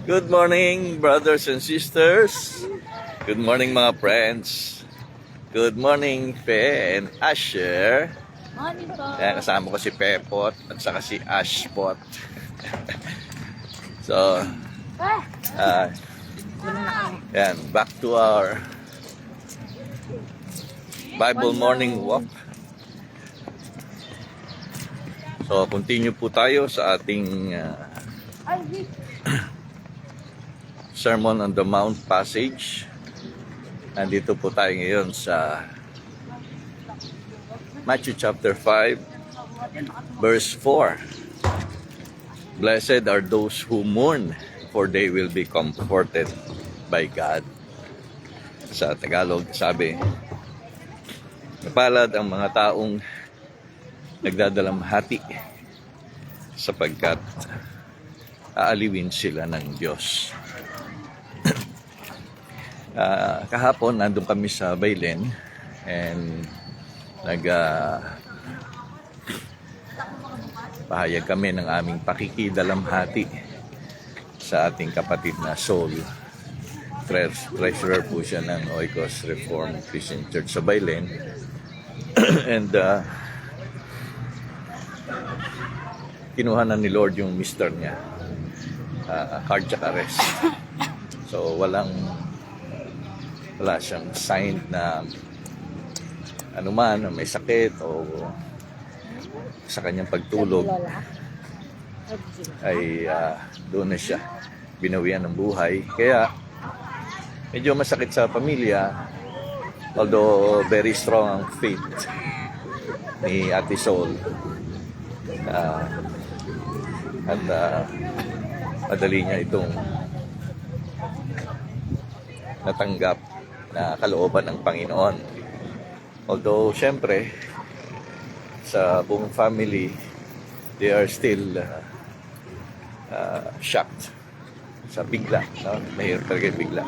Good morning, brothers and sisters. Good morning, mga friends. Good morning, Fe and Asher. Morning po. Yan, kasama ko si Pepot at saka si Ashpot. So, yan, back to our Bible morning walk. So, continue po tayo sa ating Sermon on the Mount passage. Nandito po tayo ngayon sa Matthew chapter 5, verse 4. Blessed are those who mourn, for they will be comforted by God. Sa Tagalog, sabi, napalad ang mga taong nagdadalamhati sapagkat aaliwin sila ng Diyos. Kahapon, nandun kami sa Baylen and pahayag kami ng aming pakikidalamhati sa ating kapatid na Saul. Treasurer po siya ng Oikos Reformed Christian Church sa Baylen. And kinuha na ni Lord yung mister niya, cardiac arrest. So wala siyang sign na anuman, may sakit o sa kanyang pagtulog ay doon na siya binawian ng buhay. Kaya medyo masakit sa pamilya, although very strong ang faith ni Ate Sol. At madali niya itong natanggap na kalooban ng Panginoon. Although, syempre, sa buong family, they are still shocked sa bigla. No? Mahirap talaga yung bigla.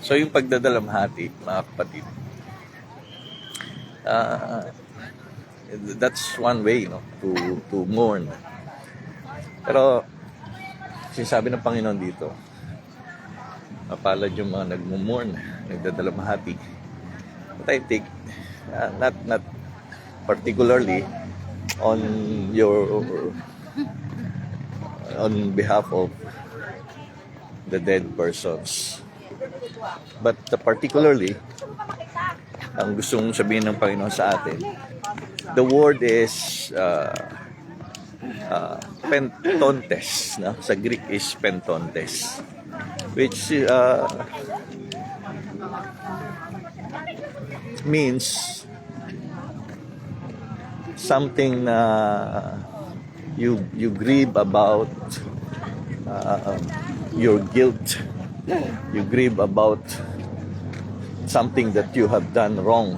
So, yung pagdadalamhati, mga kapatid, that's one way, no, to mourn. Pero sinasabi ng Panginoon dito, mapalad yung mga nagmo-mourn, nagdadalamhati. But I think not particularly on behalf of the dead persons, but particularly ang gustong sabihin ng Panginoon sa atin, the word is pentontes, no? Sa Greek is pentontes, which means something na you grieve about your guilt, you grieve about something that you have done wrong.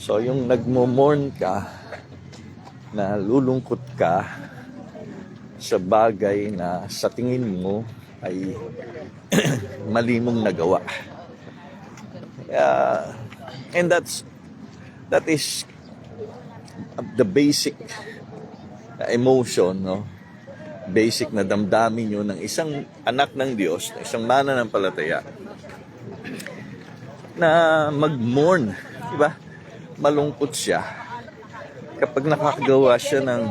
So yung nagmo-mourn ka, na lulungkot ka sa bagay na sa tingin mo ay mali mong nagawa. And that is the basic emotion, no? Basic na damdamin nyo ng isang anak ng Diyos, ng isang mananampalataya, na mag-mourn, diba? Malungkot siya kapag nakakagawa siya ng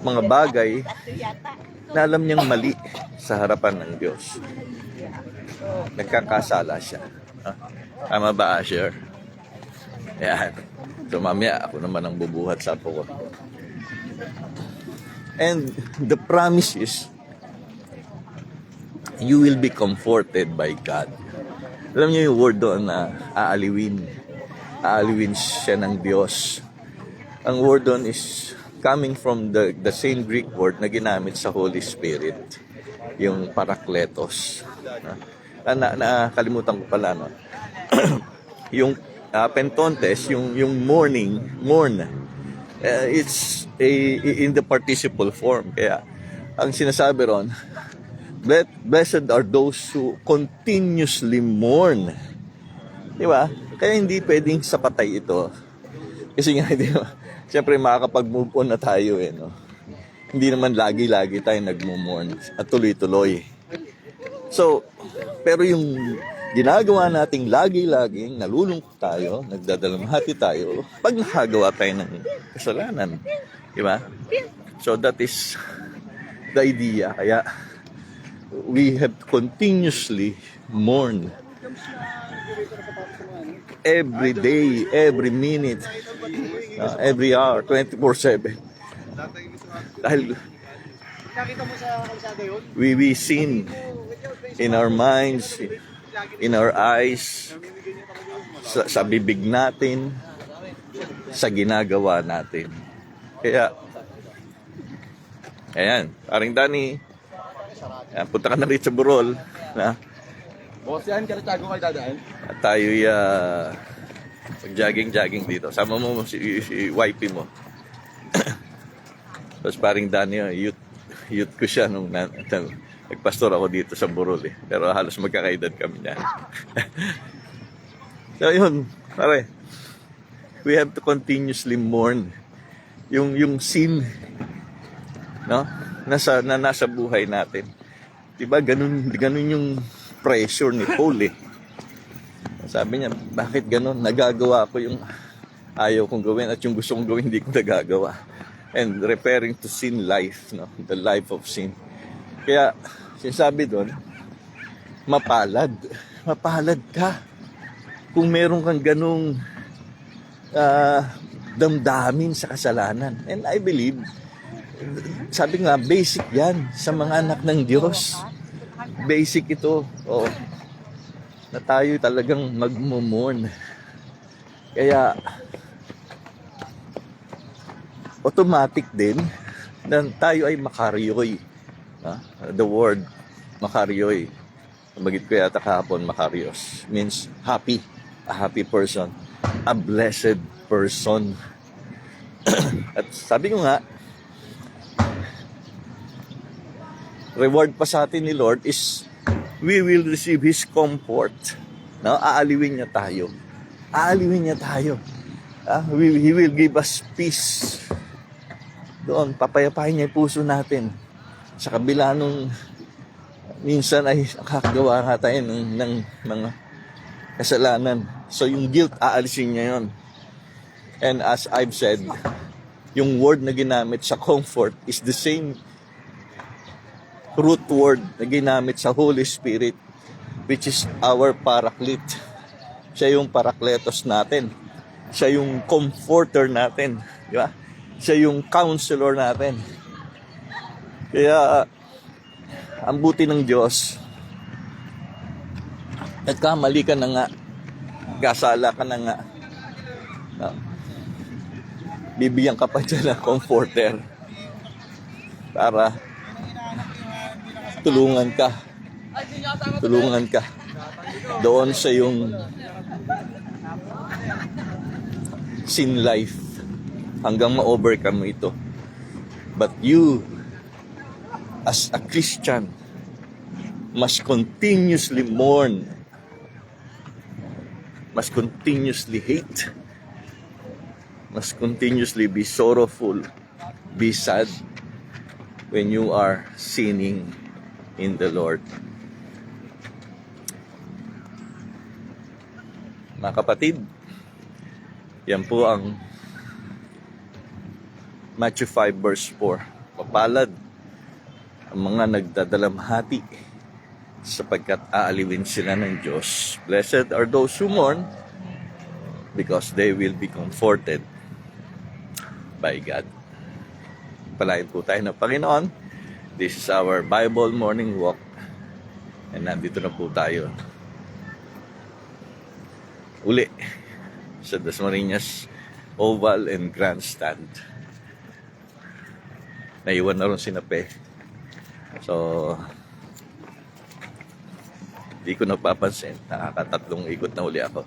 mga bagay na alam niyang mali sa harapan ng Diyos. Nagkakasala siya. Tama ba, Asher? Yan. So mamaya ako naman ang bubuhat sa apo ko. And the promise is, you will be comforted by God. Alam niyo yung word doon na aaliwin siya ng Diyos. Ang word doon is coming from the same Greek word na ginamit sa Holy Spirit, yung parakletos. Nakalimutan ko pala, no? Yung pentontes, yung mourn, it's in the participle form. Kaya ang sinasabi ron, Blessed are those who continuously mourn. Di ba? Kaya hindi pwedeng sapatay ito. Kasi nga, di ba? Siyempre, makakapag-move on na tayo eh, no? Hindi naman lagi-lagi tayo nagmo-mourn at tuloy-tuloy. So, pero yung ginagawa nating lagi-laging nalulungkot tayo, nagdadalamhati tayo, pag nakagawa tayo ng kasalanan. Di ba? So, that is the idea. Kaya, we have to continuously mourn every day, every minute, every hour, 24/7. Dahil we sin in our minds, in our eyes, sa bibig natin, sa ginagawa natin. Kaya, ayan, paring Danny, punta ka na rin sa Burol, na Boss yan, Karatago kayo dadaan? at tayo'y mag-jogging dito. Sama mo si wifey mo. Tapos paring Danny, youth ko siya nung nagpastor ako dito sa Burol eh. Pero halos magkakaedad kami niyan. So yun, pare. We have to continuously mourn yung sin, no? Nasa buhay natin. 'Di ba? Ganun yung pressure ni Paul eh. Sabi niya, bakit ganun? Nagagawa ko yung ayaw kong gawin at yung gusto kong gawin hindi ko nagagawa. And referring to sin life, no? The life of sin. Kaya, sinasabi doon, mapalad ka kung meron kang ganung damdamin sa kasalanan. And I believe, sabi nga, basic yan sa mga anak ng Diyos. Basic ito. Oo. Na tayo talagang magmumurn. Kaya, automatic din na tayo ay makaryoy. The word makaryoy. Magit ko yata kahapon, makaryos. Means happy. A happy person. A blessed person. At sabi ko nga, reward pa sa atin ni Lord is we will receive His comfort. No? Aaliwin niya tayo. He will give us peace. Doon, papayapain niya yung puso natin. Sa kabila nung minsan ay nakakagawa nga tayo ng mga kasalanan. So yung guilt, aalisin niya yon. And as I've said, yung word na ginamit sa comfort is the same root word na ginamit sa Holy Spirit, which is our paraclete. Siya yung parakletos natin. Siya yung comforter natin. Di ba? Siya yung counselor natin. Kaya, ang buti ng Diyos, nagkamali ka na nga, kasala ka na nga, bibigyan ka pa dyan ng comforter para tulungan ka doon sa yung sin life hanggang ma-overcome mo ito. But you, as a Christian, must continuously mourn, must continuously hate, must continuously be sorrowful, be sad when you are sinning in the Lord. Mga kapatid, yan po ang Matthew 5 verse 4. Mapalad ang mga nagdadalamhati sapagkat aaliwin sila ng Diyos. Blessed are those who mourn because they will be comforted by God. Palain po tayo ng Panginoon. This is our Bible morning walk. And nandito na po tayo uli sa Dasmariñas Oval and Grandstand. Naiwan na rin si Nape. So, di ko napapansin. Nakakatatlong ikot na uli ako.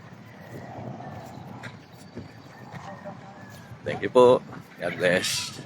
Thank you po. God bless.